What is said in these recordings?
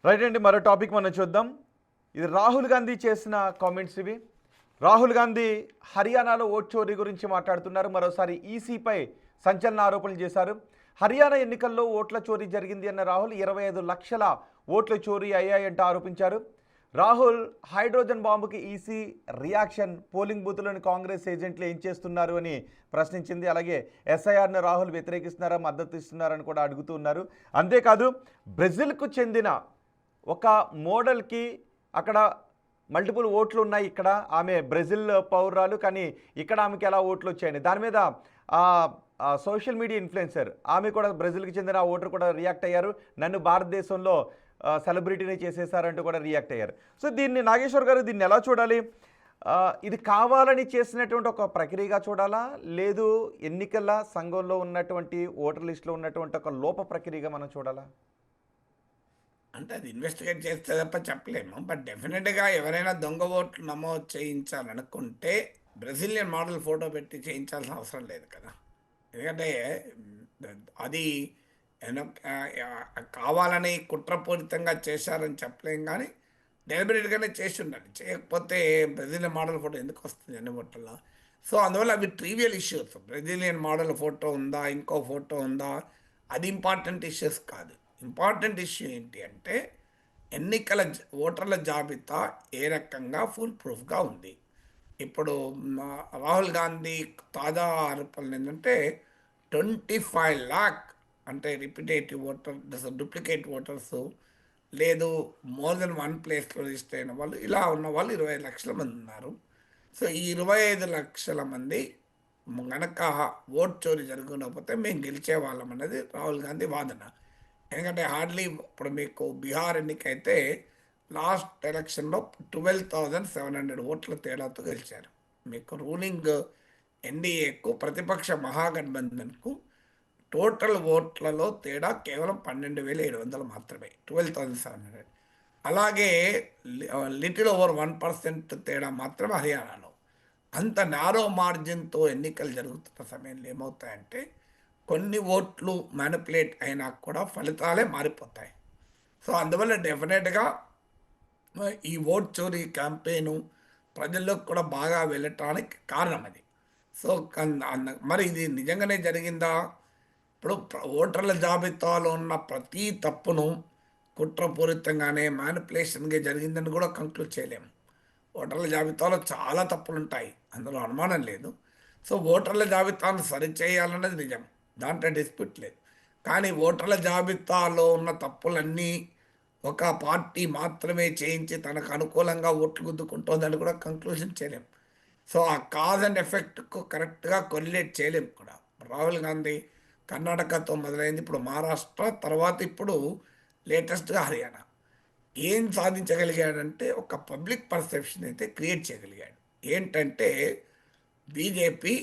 Right అండి, మరో topic మనం చూద్దాం. ఇది రాహుల్ గాంధీ చేసిన కామెంట్స్ ఇవి. రాహుల్ గాంధీ హర్యానాలో ఓట్ చోరీ గురించి మాట్లాడుతున్నారు. మరోసారి ఈసీపై సంచలన ఆరోపణలు చేశారు. హర్యానా ఎన్నికల్లో ఓట్ల చోరీ జరిగింది అన్న రాహుల్ 25 లక్షల ఓట్లు చోరీ అయ్యాయంటూ ఆరోపించారు. రాహుల్ హైడ్రోజన్ బాంబుకి ఈసీ రియాక్షన్, పోలింగ్ బూత్లోని కాంగ్రెస్ ఏజెంట్లు ఏం చేస్తున్నారు అని ప్రశ్నించింది. అలాగే ఎస్ఐఆర్ను రాహుల్ వ్యతిరేకిస్తున్నారా, మద్దతు ఇస్తున్నారని కూడా అడుగుతున్నారు. అంతేకాదు, బ్రెజిల్కు చెందిన ఒక మోడల్కి అక్కడ మల్టిపుల్ ఓట్లు ఉన్నాయి. ఇక్కడ ఆమె బ్రెజిల్ పౌరాలు, కానీ ఇక్కడ ఆమెకి ఎలా ఓట్లు వచ్చాయని దాని మీద సోషల్ మీడియా ఇన్ఫ్లుయెన్సర్ ఆమె కూడా బ్రెజిల్కి చెందిన ఓటర్ కూడా రియాక్ట్ అయ్యారు. నన్ను భారతదేశంలో సెలబ్రిటీని చేసేసారంటూ కూడా రియాక్ట్ అయ్యారు. సో దీన్ని నాగేశ్వర్ గారు దీన్ని ఎలా చూడాలి? ఇది కావాలని చేసినటువంటి ఒక ప్రక్రియగా చూడాలా, లేదు ఎన్నికల సంఘంలో ఉన్నటువంటి ఓటర్ లిస్టులో ఉన్నటువంటి ఒక లోప ప్రక్రియగా మనం చూడాలా? అంటే అది ఇన్వెస్టిగేట్ చేస్తే తప్ప చెప్పలేము. బట్ డెఫినెట్గా ఎవరైనా దొంగ ఓట్లు నమోదు చేయించాలనుకుంటే బ్రెజిలియన్ మోడల్ ఫోటో పెట్టి చేయించాల్సిన అవసరం లేదు కదా. ఎందుకంటే అది కావాలని కుట్రపూరితంగా చేశారని చెప్పలేం, కానీ డెలిబరేట్గానే చేసి ఉండాలి. చేయకపోతే బ్రెజిలియన్ మోడల్ ఫోటో ఎందుకు వస్తుంది అన్ని ఓట్లలో? సో అందువల్ల అవి trivial issues. Brazilian model photo ఉందా, ఇంకో ఫోటో ఉందా, అది ఇంపార్టెంట్ ఇష్యూస్ కాదు. ఇంపార్టెంట్ ఇష్యూ ఏంటి అంటే ఎన్నికల ఓటర్ల జాబితా ఏ రకంగా ఫుల్ ప్రూఫ్గా ఉంది. ఇప్పుడు రాహుల్ గాంధీ తాజా ఆరోపణలు ఏంటంటే 25 lakh అంటే రిపిటేటివ్ ఓటర్స్, డూప్లికేట్ ఓటర్స్, లేదు మోర్ దెన్ వన్ ప్లేస్లో రిజిస్టర్ అయిన వాళ్ళు, ఇలా ఉన్న వాళ్ళు 25 లక్షల మంది ఉన్నారు. సో ఈ 25 లక్షల మంది గనక ఓట్ చోరీ జరగకపోతే మేము గెలిచే వాళ్ళం అనేది రాహుల్ గాంధీ వాదన. ఎందుకంటే హార్డ్లీ ఇప్పుడు మీకు బీహార్ ఎన్నికైతే లాస్ట్ ఎలక్షన్లో 12,700 ఓట్ల తేడాతో గెలిచారు. మీకు రూలింగ్ ఎన్డీఏకు ప్రతిపక్ష మహాగఠబంధన్కు టోటల్ ఓట్లలో తేడా కేవలం 12,700 మాత్రమే, 12,700. అలాగే లిటిల్ ఓవర్ 1% తేడా మాత్రమే హర్యానాలో. అంత నారో మార్జిన్తో ఎన్నికలు జరుగుతున్న సమయంలో ఏమవుతాయంటే కొన్ని ఓట్లు మ్యానిపులేట్ అయినా కూడా ఫలితాలే మారిపోతాయి. సో అందువల్ల డెఫినెట్గా ఈ ఓట్ చోరీ క్యాంపెయిన్ ప్రజల్లోకి కూడా బాగా వెళ్ళటానికి కారణం అది. సో మరి ఇది నిజంగానే జరిగిందా? ఇప్పుడు ఓటర్ల జాబితాలో ఉన్న ప్రతి తప్పును కుట్రపూరితంగానే మ్యానిపులేషన్గా జరిగిందని కూడా కంక్లూడ్ చేయలేము. ఓటర్ల జాబితాలో చాలా తప్పులు ఉంటాయి, అందులో అనుమానం లేదు. సో ఓటర్ల జాబితాను సరిచేయాలన్నది నిజం, దాంట్లో డిస్ప్యూట్ లేదు. కానీ ఓటర్ల జాబితాలో ఉన్న తప్పులన్నీ ఒక పార్టీ మాత్రమే చేయించి తనకు అనుకూలంగా ఓట్లు గుద్దుకుంటుందని కూడా కంక్లూజన్ చేయలేం. సో ఆ కాజ్ అండ్ ఎఫెక్ట్కు కరెక్ట్గా కొరిలేట్ చేయలేం కూడా. రాహుల్ గాంధీ కర్ణాటకతో మొదలైంది, ఇప్పుడు మహారాష్ట్ర, తర్వాత ఇప్పుడు లేటెస్ట్గా హర్యానా. ఏం సాధించగలిగాడంటే ఒక పబ్లిక్ పర్సెప్షన్ అయితే క్రియేట్ చేయగలిగాడు. ఏంటంటే బీజేపీ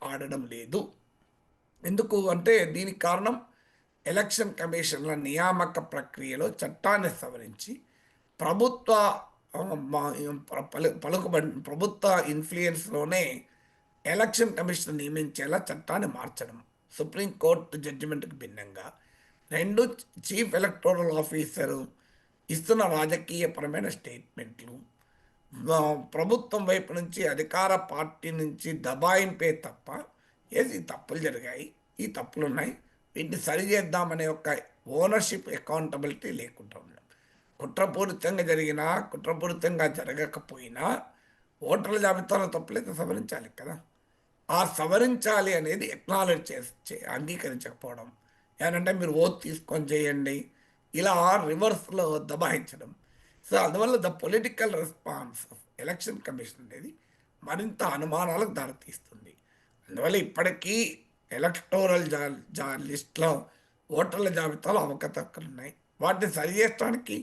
ఆడడం లేదు. ఎందుకు అంటే దీనికి కారణం ఎలక్షన్ కమిషన్ల నియామక ప్రక్రియలో చట్టాన్ని సవరించి ప్రభుత్వ ప్రభుత్వ ఇన్ఫ్లుయెన్స్లోనే ఎలక్షన్ కమిషన్ నియమించేలా చట్టాన్ని మార్చడం. సుప్రీంకోర్టు జడ్జిమెంట్కి భిన్నంగా 2 చీఫ్ ఎలక్టోరల్ ఆఫీసరు ఇస్తున్న రాజకీయపరమైన స్టేట్మెంట్లు, ప్రభుత్వం వైపు నుంచి అధికార పార్టీ నుంచి దబాయింపే తప్ప ఈ తప్పులు జరిగాయి, ఈ తప్పులు ఉన్నాయి, వీటిని సరిచేద్దామనే ఒక ఓనర్షిప్ అకౌంటబిలిటీ లేకుండా ఉండడం. కుట్రపూరితంగా జరిగినా కుట్రపూరితంగా జరగకపోయినా ఓటర్ల జాబితాలో తప్పులైతే సవరించాలి కదా. ఆ సవరించాలి అనేది ఎక్నాలెడ్జ్ అంగీకరించకపోవడం, ఏమంటే మీరు ఓట్ తీసుకొని చేయండి, ఇలా రివర్స్లో దబాయించడం. సో అందువల్ల the political response of election commission అనేది మరింత అనుమానాలకు దారితీస్తుంది. అందువల్ల ఇప్పటికీ ఎలక్టోరల్ లిస్ట్లో ఓటర్ల జాబితాలో అవకతవకలు ఉన్నాయి. వాటిని సరిచేయడానికి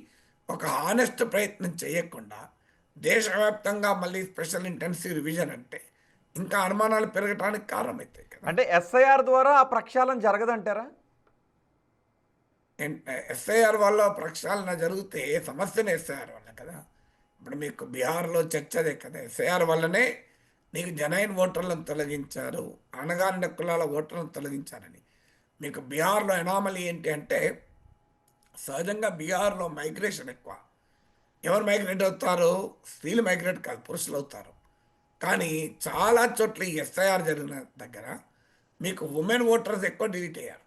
ఒక హానెస్ట్ ప్రయత్నం చేయకుండా దేశవ్యాప్తంగా మళ్ళీ స్పెషల్ ఇంటెన్సివ్ రివిజన్ అంటే ఇంకా అనుమానాలు పెరగడానికి కారణమవుతాయి కదా. అంటే ఎస్ఐఆర్ ద్వారా ఆ ప్రక్షాళన జరగదంటారా? ఎస్ఐఆర్ వల్ల ప్రక్షాళన జరిగితే సమస్యనే ఎస్ఐఆర్ వల్ల కదా. ఇప్పుడు మీకు బీహార్లో చర్చ అదే కదా, ఎస్ఐఆర్ వల్లనే నీకు జనైన్ ఓటర్లను తొలగించారు, అణగారిన కులాల ఓటర్లను తొలగించారని. మీకు బీహార్లో ఎనామలీ ఏంటి అంటే సహజంగా బీహార్లో మైగ్రేషన్ ఎక్కువ. ఎవరు మైగ్రేట్ అవుతారు? స్త్రీలు మైగ్రేట్ కాదు, పురుషులు అవుతారు. కానీ చాలా చోట్ల ఈ ఎస్ఐఆర్ జరిగిన దగ్గర మీకు ఉమెన్ ఓటర్స్ ఎక్కువ డిలీట్ అయ్యారు.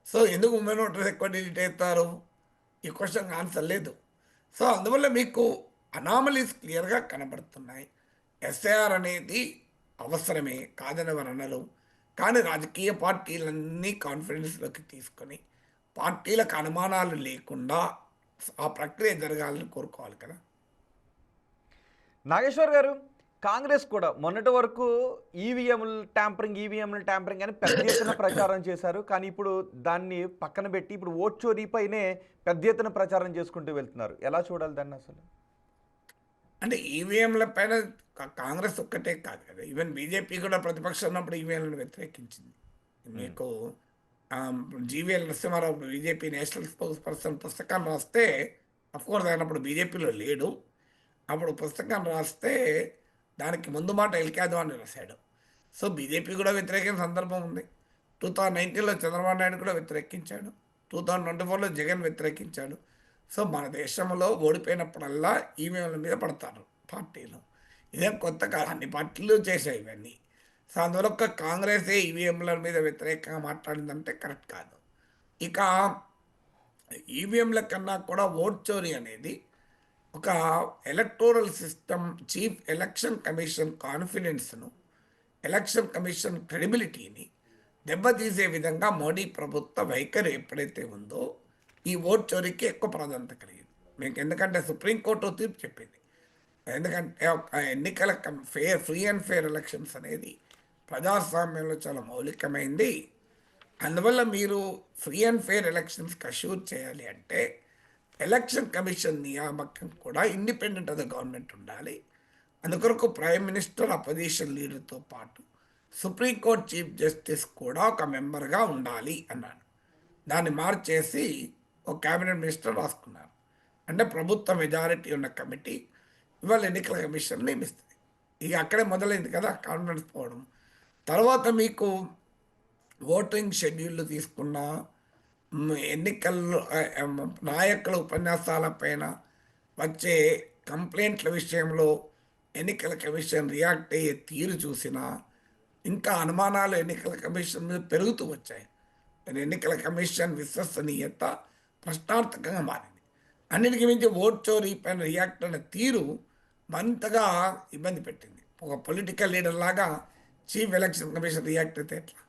సో ఎందుకు ఉమెన్ ఓటర్స్ ఎక్కువ డిలీట్ అవుతారు? ఈ క్వశ్చన్ ఆన్సర్ లేదు. సో అందువల్ల మీకు అనామలీస్ క్లియర్గా కనబడుతున్నాయి. ఎస్ఐఆర్ అనేది అవసరమే కాదని ఎవరు అనరు. కానీ రాజకీయ పార్టీలన్నీ కాన్ఫిడెన్స్లోకి తీసుకొని పార్టీలకు అనుమానాలు లేకుండా ఆ ప్రక్రియ జరగాలని కోరుకోవాలి కదా. నాగేశ్వర్ గారు, కాంగ్రెస్ కూడా మొన్నటి వరకు ఈవీఎంలు ట్యాంపరింగ్ అని పెద్ద ఎత్తున ప్రచారం చేశారు. కానీ ఇప్పుడు దాన్ని పక్కన పెట్టి ఇప్పుడు ఓట్ చోరీపైనే పెద్ద ఎత్తున ప్రచారం చేసుకుంటూ వెళ్తున్నారు. ఎలా చూడాలి దాన్ని అసలు? అంటే ఈవీఎంల పైన కాంగ్రెస్ ఒక్కటే కాదు కదా, ఈవెన్ బీజేపీ కూడా ప్రతిపక్షం ఉన్నప్పుడు ఈవీఎంలను వ్యతిరేకించింది. మీకు GVL Narasimha Rao BJP national spokesperson పుస్తకం రాస్తే, అఫ్కోర్స్ ఆయన అప్పుడు బీజేపీలో లేడు, అప్పుడు పుస్తకం రాస్తే దానికి ముందు మాట ఎల్కాదు అని రాశాడు. సో బీజేపీ కూడా వ్యతిరేకించిన సందర్భం ఉంది. 2019లో చంద్రబాబు నాయుడు కూడా వ్యతిరేకించాడు, 2024లో జగన్ వ్యతిరేకించాడు. సో మన దేశంలో ఓడిపోయినప్పుడల్లా ఈవీఎంల మీద పడతారు పార్టీలు. ఇదేం కొత్త కాదు, అన్ని పార్టీలు చేశాయి ఇవన్నీ. సో అందువల్ల ఒక్క కాంగ్రెసే ఈవీఎంల మీద వ్యతిరేకంగా మాట్లాడిందంటే కరెక్ట్ కాదు. ఇక ఈవీఎంల కన్నా కూడా ఓట్ చోరీ అనేది ఒక electoral system, chief election commission కాన్ఫిడెన్స్ను, ఎలక్షన్ కమిషన్ క్రెడిబిలిటీని దెబ్బతీసే విధంగా మోడీ ప్రభుత్వ వైఖరి ఎప్పుడైతే ఉందో ఈ ఓట్ చోరీకి ఎక్కువ ప్రాధాన్యత కలిగింది మీకు. ఎందుకంటే సుప్రీంకోర్టు తీర్పు చెప్పింది. ఎందుకంటే ఒక ఎన్నికల ఫ్రీ అండ్ ఫేర్ ఎలక్షన్స్ అనేది ప్రజాస్వామ్యంలో చాలా మౌలికమైంది. అందువల్ల మీరు ఫ్రీ అండ్ ఫేర్ ఎలక్షన్స్కి అష్యూర్ చేయాలి అంటే ఎలక్షన్ కమిషన్ నియామకం కూడా ఇండిపెండెంట్ ఆఫ్ ద గవర్నమెంట్ ఉండాలి. అందుకొరకు ప్రైమ్ మినిస్టర్, అపోజిషన్ లీడర్తో పాటు సుప్రీంకోర్టు చీఫ్ జస్టిస్ కూడా ఒక మెంబర్గా ఉండాలి అన్నాడు. దాన్ని మార్చేసి ఒక క్యాబినెట్ మినిస్టర్ రాసుకున్నారు. అంటే ప్రభుత్వ మెజారిటీ ఉన్న కమిటీ ఇవాళ ఎన్నికల కమిషన్ నియమిస్తుంది. ఇక అక్కడే మొదలైంది కదా కాన్ఫిడెన్స్ పోవడం. తర్వాత మీకు ఓటింగ్ షెడ్యూల్ తీసుకున్న ఎన్నికల్లో నాయకుల ఉపన్యాసాలపైన వచ్చే కంప్లైంట్ల విషయంలో ఎన్నికల కమిషన్ రియాక్ట్ అయ్యే తీరు చూసినా ఇంకా అనుమానాలు ఎన్నికల కమిషన్ మీద పెరుగుతూ వచ్చాయి. ఎన్నికల కమిషన్ విశ్వసనీయత ప్రశ్నార్థకంగా మారింది. అన్నిటికీ మించి ఓట్ చోరీ పైన రియాక్ట్ అయిన తీరు మరింతగా ఇబ్బంది పెట్టింది. ఒక పొలిటికల్ లీడర్ లాగా చీఫ్ ఎలక్షన్ కమిషన్ రియాక్ట్ అయితే ఎట్లా?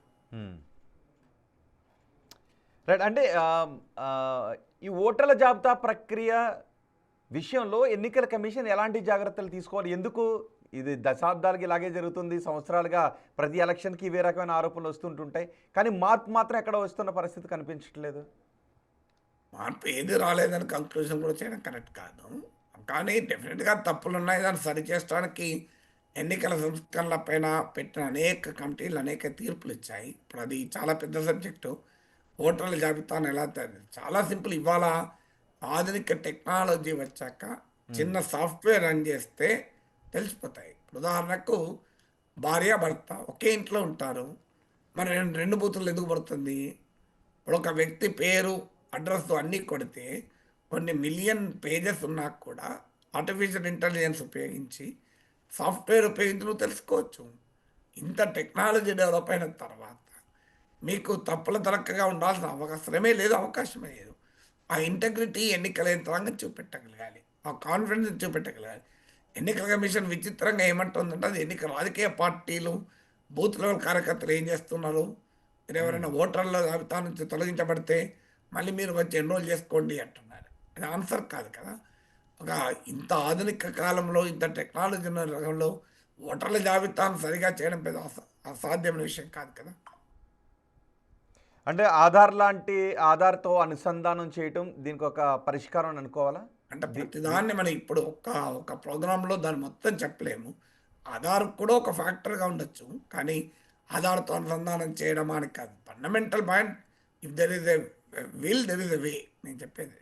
రైట్. అంటే ఈ ఓటర్ల జాబితా ప్రక్రియ విషయంలో ఎన్నికల కమిషన్ ఎలాంటి జాగ్రత్తలు తీసుకోవాలి? ఎందుకు ఇది దశాబ్దాలకి ఇలాగే జరుగుతుంది, సంవత్సరాలుగా ప్రతి ఎలక్షన్కి ఇవే రకమైన ఆరోపణలు వస్తుంటుంటాయి, కానీ మార్పు మాత్రం ఎక్కడ వస్తున్న పరిస్థితి కనిపించట్లేదు? మార్పు ఏది రాలేదని కంక్లూజన్ కూడా చేయడం కరెక్ట్ కాదు. కానీ డెఫినెట్గా తప్పులు ఉన్నాయి. దాన్ని సరిచేయడానికి ఎన్నికల సంస్కరణల పైన పెట్టిన అనేక కమిటీలు అనేక తీర్పులు ఇచ్చాయి. ఇప్పుడు అది చాలా పెద్ద సబ్జెక్టు. ఓటర్ల జాబితాను ఎలా చాలా సింపుల్. ఇవాళ ఆధునిక టెక్నాలజీ వచ్చాక చిన్న సాఫ్ట్వేర్ రన్ చేస్తే తెలిసిపోతాయి. ఇప్పుడు ఉదాహరణకు భార్య భర్త ఒకే ఇంట్లో ఉంటారు, మరి రెండు బూతులు ఎందుకు పడుతుంది? ఇప్పుడు ఒక వ్యక్తి పేరు, అడ్రస్ అన్నీ కొడితే కొన్ని మిలియన్ పేజెస్ ఉన్నా కూడా ఆర్టిఫిషియల్ ఇంటెలిజెన్స్ ఉపయోగించి సాఫ్ట్వేర్ ఉపయోగించి నువ్వు తెలుసుకోవచ్చు. ఇంత టెక్నాలజీ డెవలప్ అయిన తర్వాత మీకు తప్పుల తరక్కగా ఉండాల్సిన అవసరమే లేదు, అవకాశమే లేదు. ఆ ఇంటగ్రిటీ ఎన్నికల యంత్రాంగం చూపెట్టగలగాలి, ఆ కాన్ఫిడెన్స్ చూపెట్టగలగాలి. ఎన్నికల కమిషన్ విచిత్రంగా ఏమంటుందంటే అది ఎన్నికల రాజకీయ పార్టీలు, బూత్ లెవెల్ కార్యకర్తలు ఏం చేస్తున్నారు, మీరు ఎవరైనా ఓటర్ల జాబితా నుంచి తొలగించబడితే మళ్ళీ మీరు వచ్చి ఎన్రోల్ చేసుకోండి అంటున్నారు. అది ఆన్సర్ కాదు కదా. ఒక ఇంత ఆధునిక కాలంలో, ఇంత టెక్నాలజీ ఉన్న రంగంలో ఓటర్ల జాబితాను సరిగా చేయడం పెద్ద అసాధ్యమైన విషయం కాదు కదా. అంటే ఆధార్తో అనుసంధానం చేయటం దీనికి ఒక పరిష్కారం అని అనుకోవాలా? అంటే ప్రతిదాన్ని మనం ఇప్పుడు ఒక ప్రోగ్రాంలో దాన్ని మొత్తం చెప్పలేము. ఆధార్ కూడా ఒక ఫ్యాక్టర్గా ఉండొచ్చు, కానీ ఆధార్తో అనుసంధానం చేయడం అని కాదు. Fundamental point, if there is a will there is a way. నేను చెప్పేది